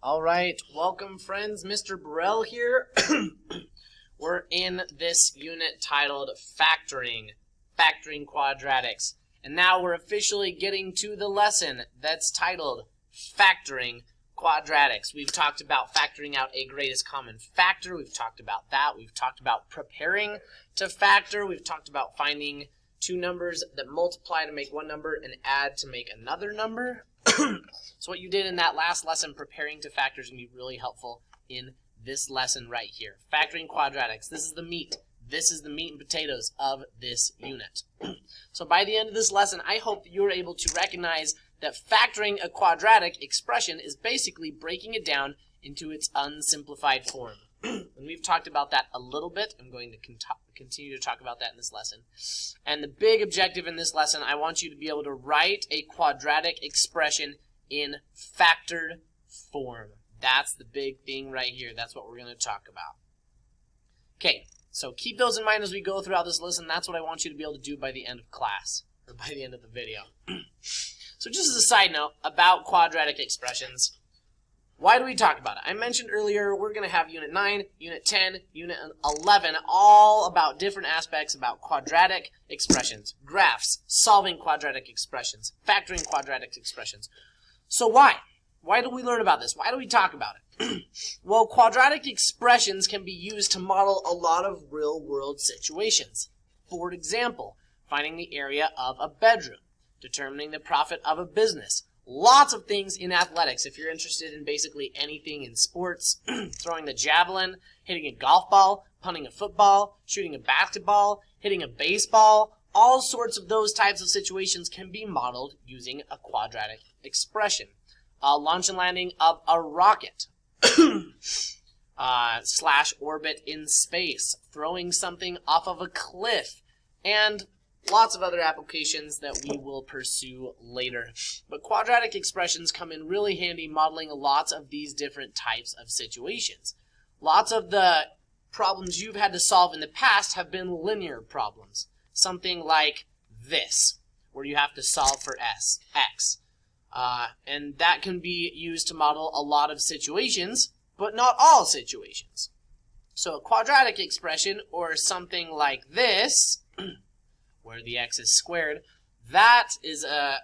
All right, welcome friends, Mr. Burrell here. We're in this unit titled Factoring Quadratics. And now we're officially getting to the lesson that's titled Factoring Quadratics. We've talked about factoring out a greatest common factor. We've talked about that. We've talked about preparing to factor. We've talked about finding two numbers that multiply to make one number and add to make another number. So what you did in that last lesson, preparing to factor, is going to be really helpful in this lesson right here. Factoring quadratics. This is the meat. This is the meat and potatoes of this unit. So by the end of this lesson, I hope that you're able to recognize that factoring a quadratic expression is basically breaking it down into its unsimplified form. And we've talked about that a little bit. I'm going to continue to talk about that in this lesson. And the big objective in this lesson, I want you to be able to write a quadratic expression in factored form. That's the big thing right here. That's what we're going to talk about. Okay, so keep those in mind as we go throughout this lesson. That's what I want you to be able to do by the end of class, or by the end of the video. So just as a side note about quadratic expressions, why do we talk about it? I mentioned earlier we're going to have Unit 9, Unit 10, Unit 11, all about different aspects about quadratic expressions, graphs, solving quadratic expressions, factoring quadratic expressions. So why? Why do we learn about this? Why do we talk about it? Well, quadratic expressions can be used to model a lot of real-world situations. For example, finding the area of a bedroom, determining the profit of a business, lots of things in athletics. If you're interested in basically anything in sports, throwing the javelin, hitting a golf ball, punting a football, shooting a basketball, hitting a baseball, all sorts of those types of situations can be modeled using a quadratic expression. Launch and landing of a rocket, slash orbit in space, throwing something off of a cliff, and lots of other applications that we will pursue later. But quadratic expressions come in really handy modeling lots of these different types of situations. Lots of the problems you've had to solve in the past have been linear problems. Something like this, where you have to solve for x. And that can be used to model a lot of situations, but not all situations. So a quadratic expression, or something like this, where the x is squared, that is a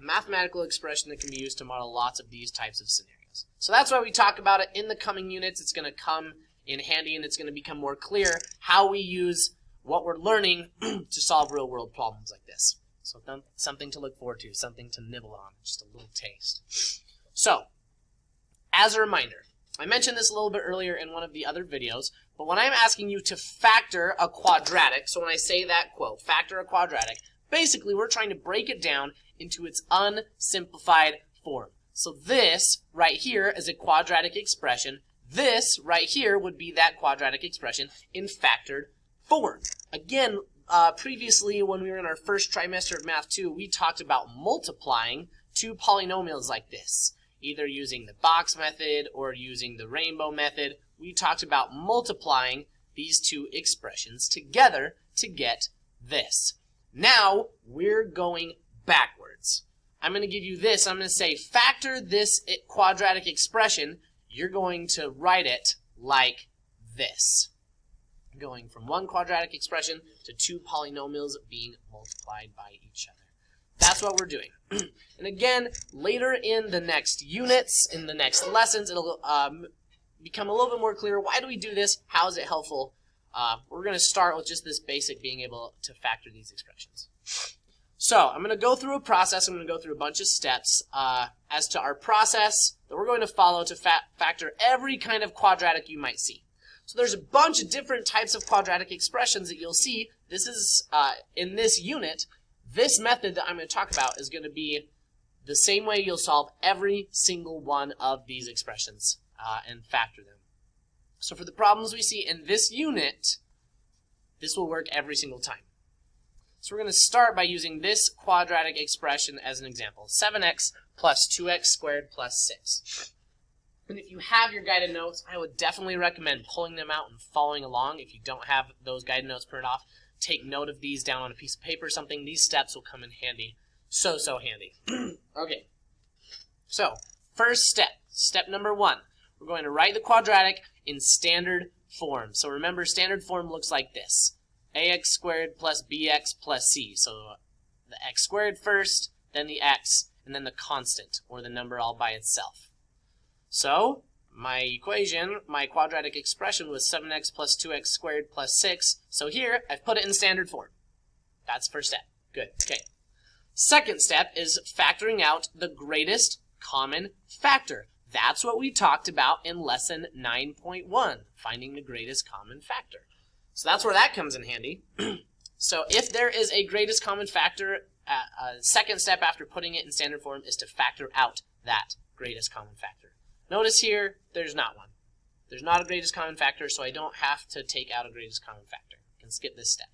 mathematical expression that can be used to model lots of these types of scenarios. So that's why we talk about it in the coming units. It's going to come in handy, and it's going to become more clear how we use what we're learning to solve real-world problems like this. So something to look forward to, something to nibble on, just a little taste. So, as a reminder, I mentioned this a little bit earlier in one of the other videos, but when I'm asking you to factor a quadratic, so when I say that quote, factor a quadratic, basically we're trying to break it down into its unsimplified form. So this right here is a quadratic expression. This right here would be that quadratic expression in factored form. Again, previously when we were in our first trimester of Math 2, we talked about multiplying two polynomials like this, either using the box method or using the rainbow method. We talked about multiplying these two expressions together to get this. Now we're going backwards. I'm going to give you this. I'm going to say factor this quadratic expression. You're going to write it like this, going from one quadratic expression to two polynomials being multiplied by each other. That's what we're doing. And again, later in the next units, in the next lessons, it'll become a little bit more clear. Why do we do this? How is it helpful? We're going to start with just this basic being able to factor these expressions. So I'm going to go through a process. I'm going to go through a bunch of steps as to our process that we're going to follow to factor every kind of quadratic you might see. So there's a bunch of different types of quadratic expressions that you'll see. This is, in this unit, this method that I'm going to talk about is going to be the same way you'll solve every single one of these expressions and factor them. So for the problems we see in this unit, this will work every single time. So we're going to start by using this quadratic expression as an example. 7x plus 2x squared plus 6. And if you have your guided notes, I would definitely recommend pulling them out and following along. If you don't have those guided notes printed off, take note of these down on a piece of paper or something. These steps will come in handy. So handy. Okay. So, first step, step number 1, we're going to write the quadratic in standard form. So remember, standard form looks like this. ax squared plus bx plus c. So the x squared first, then the x, and then the constant, or the number all by itself. So my equation, my quadratic expression was 7x plus 2x squared plus 6. So here, I've put it in standard form. That's first step. Good. Okay. Second step is factoring out the greatest common factor. That's what we talked about in lesson 9.1, finding the greatest common factor. So that's where that comes in handy. So if there is a greatest common factor, second step after putting it in standard form is to factor out that greatest common factor. Notice here, there's not one. There's not a greatest common factor, so I don't have to take out a greatest common factor. I can skip this step.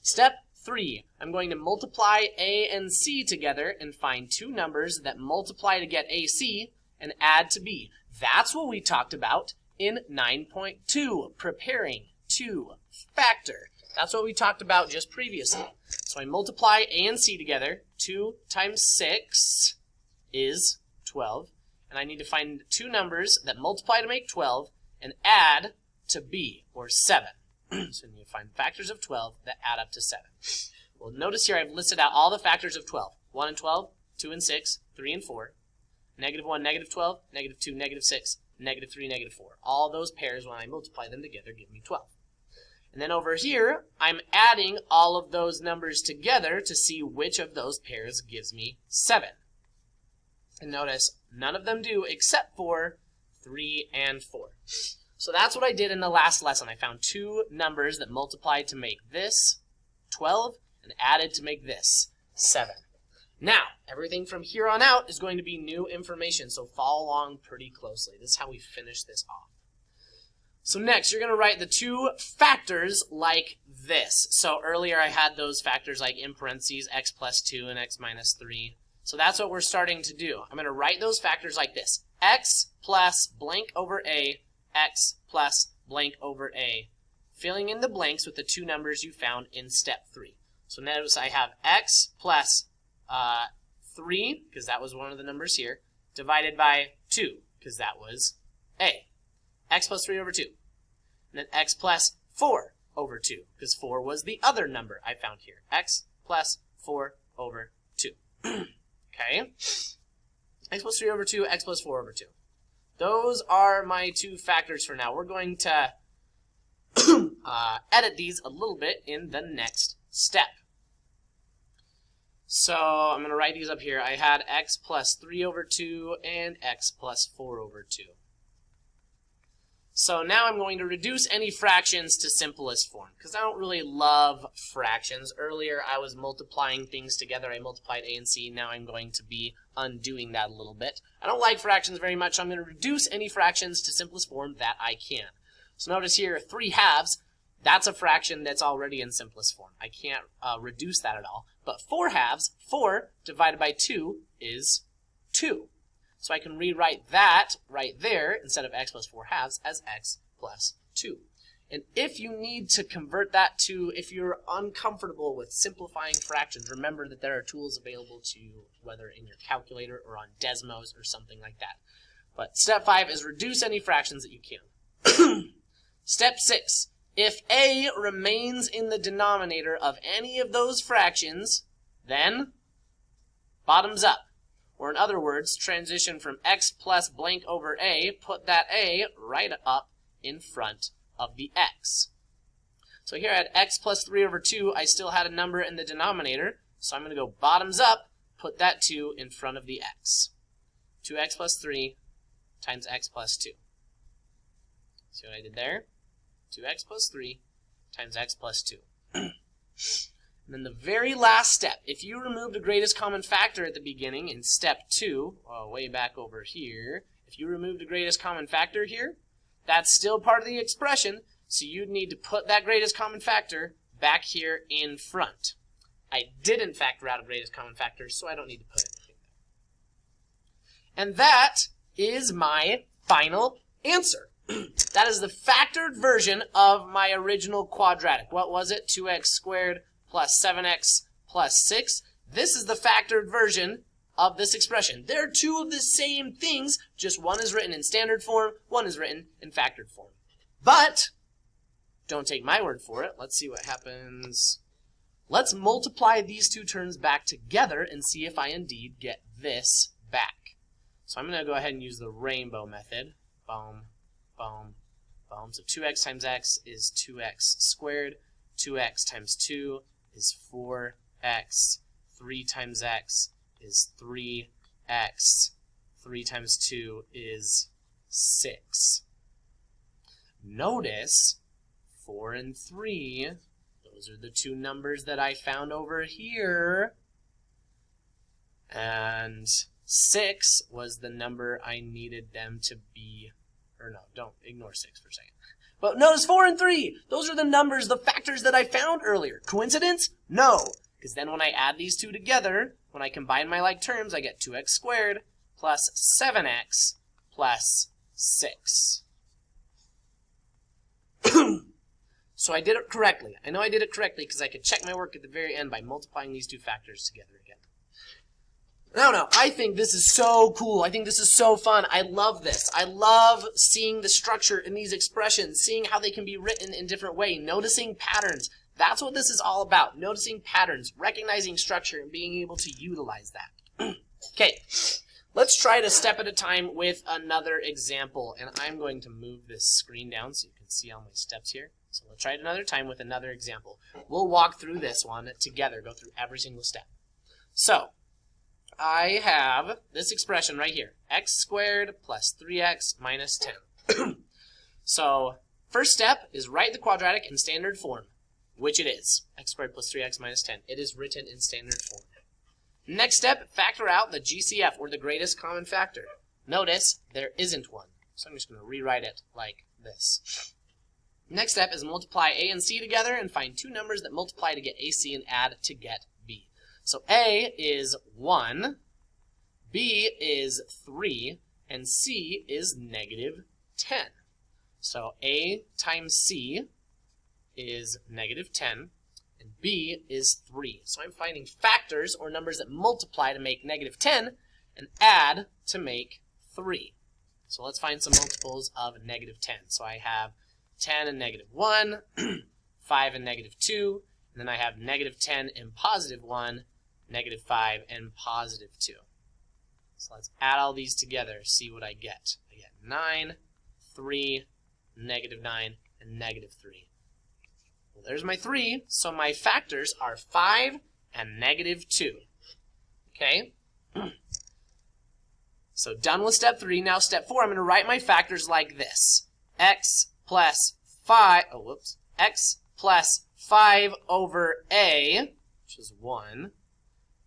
Step 3, I'm going to multiply a and c together and find two numbers that multiply to get ac and add to b. That's what we talked about in 9.2, preparing to factor. That's what we talked about just previously. So I multiply a and c together. 2 times 6 is 12. And I need to find two numbers that multiply to make 12 and add to b, or 7. So I need to find factors of 12 that add up to 7. Well, notice here I've listed out all the factors of 12. 1 and 12, 2 and 6, 3 and 4. Negative 1, negative 12, negative 2, negative 6, negative 3, negative 4. All those pairs, when I multiply them together, give me 12. And then over here, I'm adding all of those numbers together to see which of those pairs gives me 7. And notice, none of them do except for 3 and 4. So that's what I did in the last lesson. I found two numbers that multiplied to make this 12 and added to make this 7. Now, everything from here on out is going to be new information, so follow along pretty closely. This is how we finish this off. So next, you're going to write the two factors like this. So earlier I had those factors like in parentheses, x plus 2 and x minus 3. So that's what we're starting to do. I'm going to write those factors like this. X plus blank over a, x plus blank over a, filling in the blanks with the two numbers you found in step 3. So notice I have x plus 3, because that was one of the numbers here, divided by 2, because that was a. X plus 3 over 2. And then x plus 4 over 2, because 4 was the other number I found here. X plus 4 over 2. Okay? X plus 3 over 2, x plus 4 over 2. Those are my two factors for now. We're going to edit these a little bit in the next step. So I'm going to write these up here. I had x plus 3 over 2 and x plus 4 over 2. So now I'm going to reduce any fractions to simplest form, because I don't really love fractions. Earlier I was multiplying things together. I multiplied a and c. Now I'm going to be undoing that a little bit. I don't like fractions very much, so I'm going to reduce any fractions to simplest form that I can. So notice here, 3 halves, that's a fraction that's already in simplest form. I can't reduce that at all. But 4 halves, 4 divided by 2 is 2. So I can rewrite that right there, instead of x plus 4 halves, as x plus 2. And if you need to convert that to, if you're uncomfortable with simplifying fractions, remember that there are tools available to you, whether in your calculator or on Desmos or something like that. But step 5 is reduce any fractions that you can. Step 6, if a remains in the denominator of any of those fractions, then bottoms up. Or in other words, transition from x plus blank over a, put that a right up in front of the x. So here I had x plus 3 over 2. I still had a number in the denominator, so I'm going to go bottoms up, put that 2 in front of the x. 2x plus 3 times x plus 2. See what I did there? 2x plus 3 times x plus 2. And then the very last step, if you removed the greatest common factor at the beginning in step 2, way back over here, if you removed the greatest common factor here, that's still part of the expression, so you'd need to put that greatest common factor back here in front. I didn't factor out a greatest common factor, so I don't need to put anything there. And that is my final answer. That is the factored version of my original quadratic. What was it? 2x squared plus 7x plus 6. This is the factored version of this expression. They're two of the same things, just one is written in standard form, one is written in factored form. But don't take my word for it. Let's see what happens. Let's multiply these two terms back together and see if I indeed get this back. So I'm going to go ahead and use the rainbow method. Boom, boom, boom. So 2x times x is 2x squared. 2x times 2 is 4x. 3 times x is 3x. 3 times 2 is 6. Notice 4 and 3, those are the two numbers that I found over here. And 6 was the number I needed them to be, or no, don't ignore 6 for a second. But notice 4 and 3, those are the numbers, the factors that I found earlier. Coincidence? No. Because then when I add these two together, when I combine my like terms, I get 2x squared plus 7x plus 6. So I did it correctly. I know I did it correctly because I could check my work at the very end by multiplying these two factors together again. No, I think this is so cool. I think this is so fun. I love this. I love seeing the structure in these expressions, seeing how they can be written in different ways, noticing patterns. That's what this is all about, noticing patterns, recognizing structure, and being able to utilize that. Okay, let's try it a step at a time with another example. And I'm going to move this screen down so you can see all my steps here. So let's try it another time with another example. We'll walk through this one together, go through every single step. So I have this expression right here, x squared plus 3x minus 10. So first step is write the quadratic in standard form, which it is, x squared plus 3x minus 10. It is written in standard form. Next step, factor out the GCF, or the greatest common factor. Notice there isn't one, so I'm just going to rewrite it like this. Next step is multiply a and c together and find two numbers that multiply to get ac and add to get b. So a is 1, b is 3, and c is negative 10. So a times c is negative 10, and b is 3. So I'm finding factors, or numbers that multiply to make negative 10, and add to make 3. So let's find some multiples of negative 10. So I have 10 and negative 1, 5 and negative 2, and then I have negative 10 and positive 1, negative 5 and positive 2. So let's add all these together, see what I get. I get 9, 3, negative 9, and negative 3. Well, there's my 3, so my factors are 5 and negative 2. Okay? So done with step 3. Now step 4, I'm going to write my factors like this. X plus 5, x plus 5 over a, which is 1.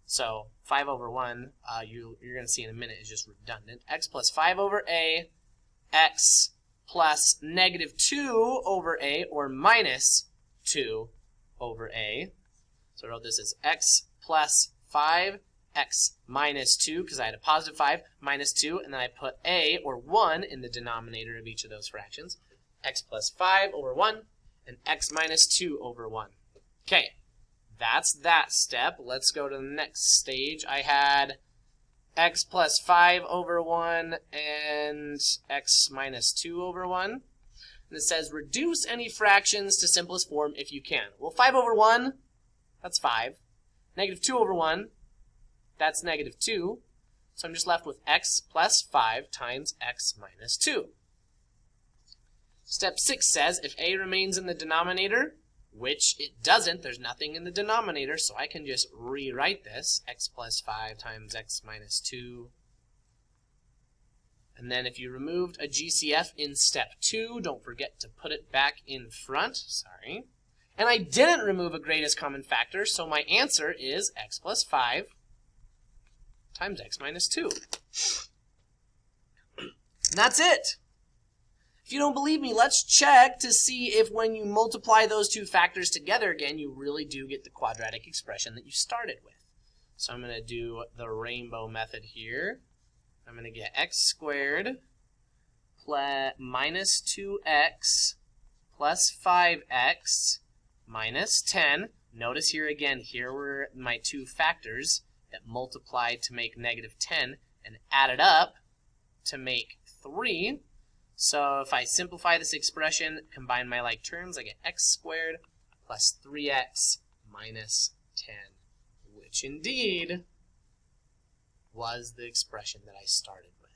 So 5 over 1, you're going to see in a minute, is just redundant. X plus 5 over a, x plus negative 2 over a, or minus 2 over a. So I wrote this as x plus 5, x minus 2, because I had a positive 5, minus 2, and then I put a, or 1, in the denominator of each of those fractions. X plus 5 over 1, and x minus 2 over 1. Okay, that's that step. Let's go to the next stage. I had x plus 5 over 1 and x minus 2 over 1. And it says reduce any fractions to simplest form if you can. Well, 5 over 1, that's 5. Negative 2 over 1, that's negative 2. So I'm just left with x plus 5 times x minus 2. Step 6 says if a remains in the denominator, which it doesn't, there's nothing in the denominator, so I can just rewrite this, x plus 5 times x minus 2. And then if you removed a GCF in step 2, don't forget to put it back in front, sorry. And I didn't remove a greatest common factor, so my answer is x plus 5 times x minus 2. And that's it. If you don't believe me, let's check to see if when you multiply those two factors together again, you really do get the quadratic expression that you started with. So I'm going to do the rainbow method here. I'm going to get x squared minus 2x plus 5x minus 10. Notice here again, here were my two factors, that multiply to make negative 10 and added up to make 3. So if I simplify this expression, combine my like terms, I get x squared plus 3x minus 10, which indeed was the expression that I started with.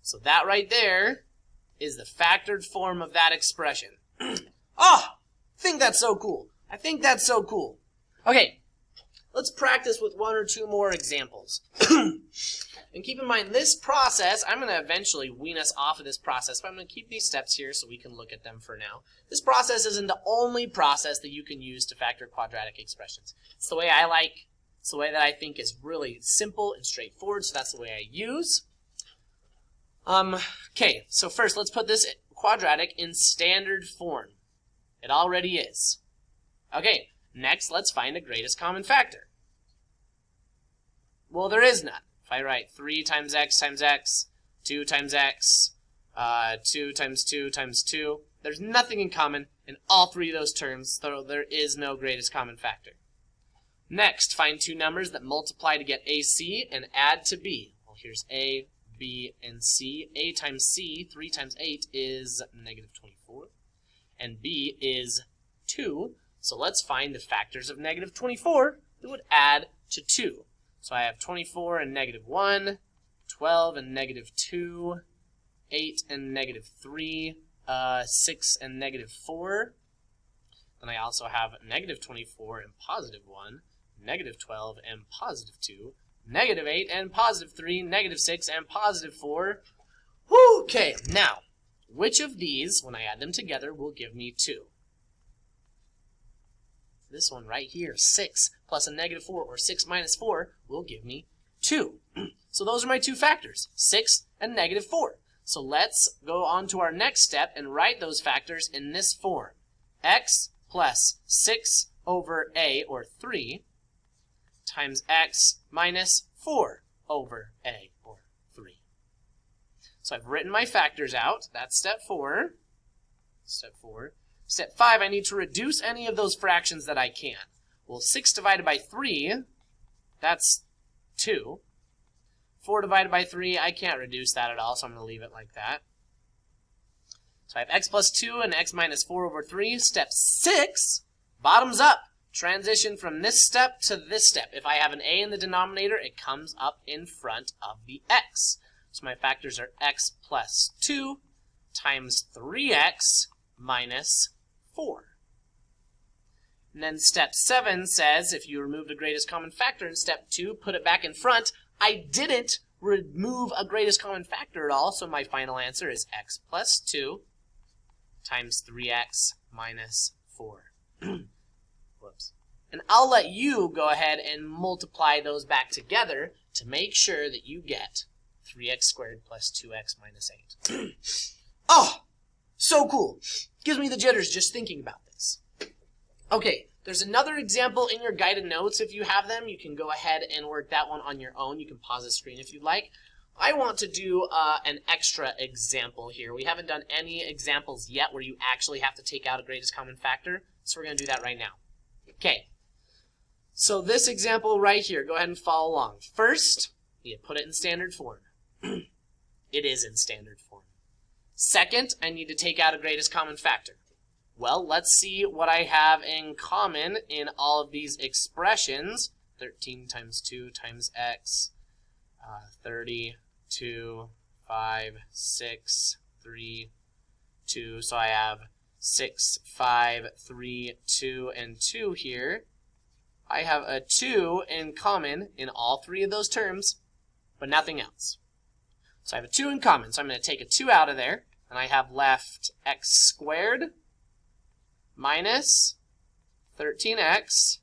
So that right there is the factored form of that expression. I think that's so cool. I think that's so cool. Okay, let's practice with one or two more examples. And keep in mind, this process, I'm going to eventually wean us off of this process, but I'm going to keep these steps here so we can look at them for now. This process isn't the only process that you can use to factor quadratic expressions. It's the way I like. It's the way that I think is really simple and straightforward, so that's the way I use. Okay, so first let's put this quadratic in standard form. It already is. Okay, next let's find the greatest common factor. Well, there is none. If I write 3 times x, 2 times x, 2 times 2 times 2, there's nothing in common in all three of those terms, so there is no greatest common factor. Next, find two numbers that multiply to get AC and add to B. Well, here's A, B, and C. A times C, 3 times 8, is negative 24. And B is 2. So let's find the factors of negative 24 that would add to 2. So I have 24 and negative 1, 12 and negative 2, 8 and negative 3, 6 and negative 4. Then I also have negative 24 and positive 1, negative 12 and positive 2, negative 8 and positive 3, negative 6 and positive 4. Okay, now, which of these, when I add them together, will give me 2? This one right here, 6 plus a negative 4, or 6 minus 4, will give me 2. So those are my two factors, 6 and negative 4. So let's go on to our next step and write those factors in this form. X plus 6 over A, or 3, times x minus 4 over A, or 3. So I've written my factors out. That's step 4. Step 4. Step 5, I need to reduce any of those fractions that I can. Well, 6 divided by 3, that's 2. 4 divided by 3, I can't reduce that at all, so I'm going to leave it like that. So I have x plus 2 and x minus 4 over 3. Step 6, bottoms up. Transition from this step to this step. If I have an a in the denominator, it comes up in front of the x. So my factors are x plus 2 times 3x minus 4. And then step 7 says if you remove the greatest common factor in step 2, put it back in front. I didn't remove a greatest common factor at all, so my final answer is x plus 2 times 3x minus 4. Whoops. And I'll let you go ahead and multiply those back together to make sure that you get 3x squared plus 2x minus 8. Oh, so cool. Gives me the jitters just thinking about this. Okay, there's another example in your guided notes. If you have them, you can go ahead and work that one on your own. You can pause the screen if you'd like. I want to do an extra example here. We haven't done any examples yet where you actually have to take out a greatest common factor, so we're going to do that right now. Okay, so this example right here, go ahead and follow along. First, you put it in standard form. It is in standard form. Second, I need to take out a greatest common factor. Well, let's see what I have in common in all of these expressions. 13 times 2 times x, 32, 5, 6, 3, 2. So I have 6, 5, 3, 2, and 2 here. I have a 2 in common in all three of those terms, but nothing else. So I have a 2 in common, so I'm going to take a 2 out of there, and I have left x squared minus 13x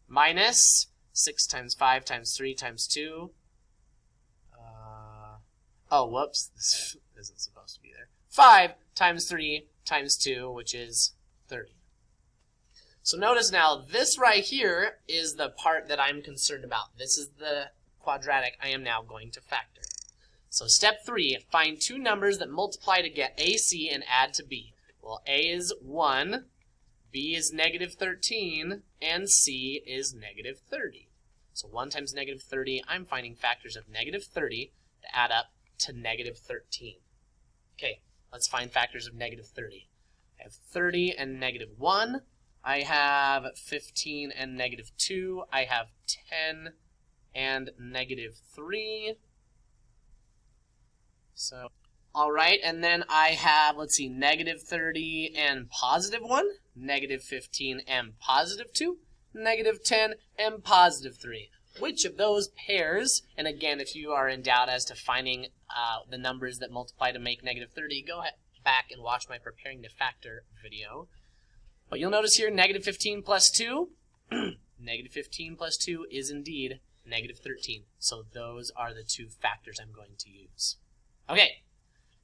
minus 6 times 5 times 3 times 2. Oh, whoops, this isn't supposed to be there. 5 times 3 times 2, which is 30. So notice now, this right here is the part that I'm concerned about. This is the quadratic I am now going to factor. So step 3, find two numbers that multiply to get AC and add to B. Well, A is 1, B is negative 13, and C is negative 30. So 1 times negative 30, I'm finding factors of negative 30 to add up to negative 13. Okay, let's find factors of negative 30. I have 30 and negative 1. I have 15 and negative 2. I have 10 and negative 3. So, all right, and then I have, let's see, negative 30 and positive 1, negative 15 and positive 2, negative 10 and positive 3. Which of those pairs, and again, if you are in doubt as to finding the numbers that multiply to make negative 30, go back and watch my preparing to factor video. But you'll notice here, negative 15 plus 2, negative 15 plus 2 is indeed negative 13. So those are the two factors I'm going to use. Okay,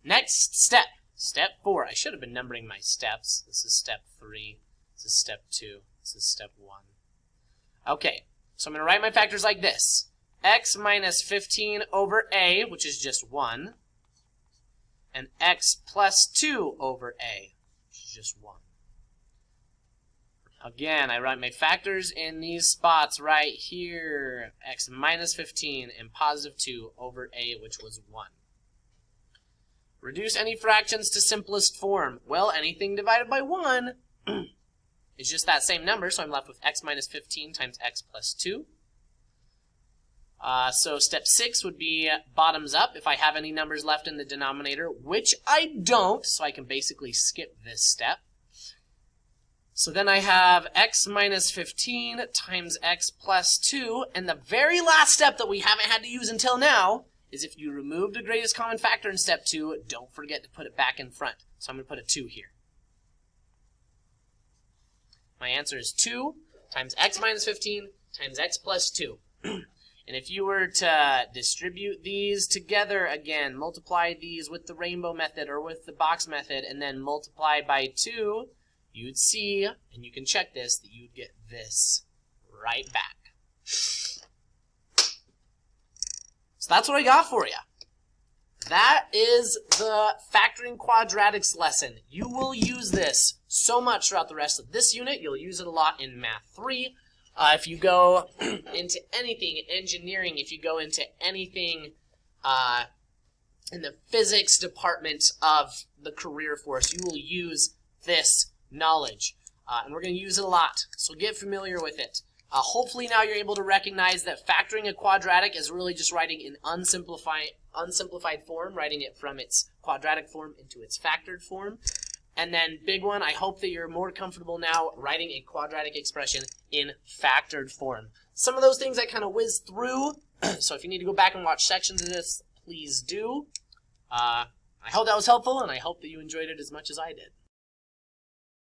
next step, step 4. I should have been numbering my steps. This is step 3, this is step 2, this is step 1. Okay, so I'm going to write my factors like this. X minus 15 over A, which is just 1, and X plus 2 over A, which is just 1. Again, I write my factors in these spots right here. X minus 15 and positive 2 over A, which was 1. Reduce any fractions to simplest form. Well, anything divided by 1 is just that same number, so I'm left with X minus 15 times X plus 2. So step 6 would be bottoms up if I have any numbers left in the denominator, which I don't, so I can basically skip this step. So then I have X minus 15 times X plus 2, and the very last step that we haven't had to use until now is if you remove the greatest common factor in step 2, don't forget to put it back in front. So I'm going to put a 2 here. My answer is 2 times X minus 15 times X plus 2. And if you were to distribute these together again, multiply these with the rainbow method or with the box method, and then multiply by 2, you'd see, and you can check this, that you'd get this right back. So that's what I got for you. That is the factoring quadratics lesson. You will use this so much throughout the rest of this unit. You'll use it a lot in Math 3. If you go into anything, engineering, if you go into anything in the physics department of the career force, you will use this knowledge. And we're going to use it a lot, so get familiar with it. Hopefully now you're able to recognize that factoring a quadratic is really just writing in unsimplified form, writing it from its quadratic form into its factored form. And then big one, I hope that you're more comfortable now writing a quadratic expression in factored form. Some of those things I kind of whizzed through, so if you need to go back and watch sections of this, please do. I hope that was helpful, and I hope that you enjoyed it as much as I did.